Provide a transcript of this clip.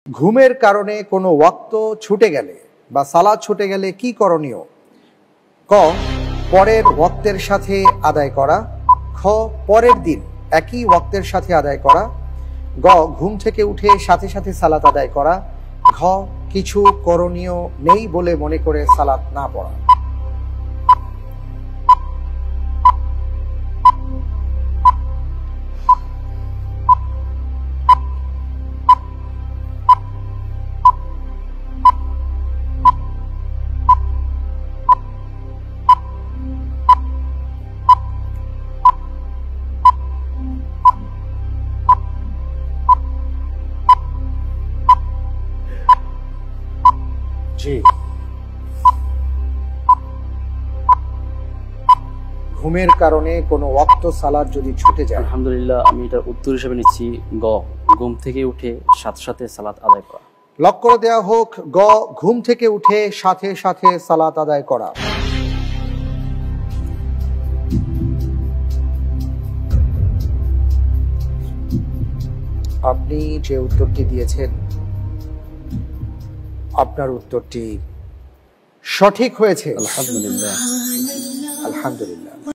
ঘুমের কারণে কোনো ওয়াক্ত ছুটে গেলে বা সালাত ছুটে গেলে কি করণীয়? ক, পরের ওয়াক্তের সাথে আদায় করা। খ, পরের দিন একই ওয়াক্তের সাথে আদায় করা। গ, ঘুম থেকে উঠে সাথে সাথে সালাত আদায় করা। ঘ, কিছু করণীয় নেই বলে মনে করে সালাত না পড়া। জি, ঘুমের কারণে কোনো ওয়াক্ত সালাত যদি ছুটে যায়। আলহামদুলিল্লাহ, আমি এটার উত্তর হিসেবে নিচ্ছি গ, ঘুম থেকে উঠে সাথে সাথে সালাত আদায় করা। লক করে দেওয়া হোক গ, ঘুম থেকে উঠে সাথে সাথে সালাত আদায় করা। আপনি যে উত্তরটি দিয়েছেন আপনার উত্তরটি সঠিক হয়েছে। আলহামদুলিল্লাহ। আলহামদুলিল্লাহ।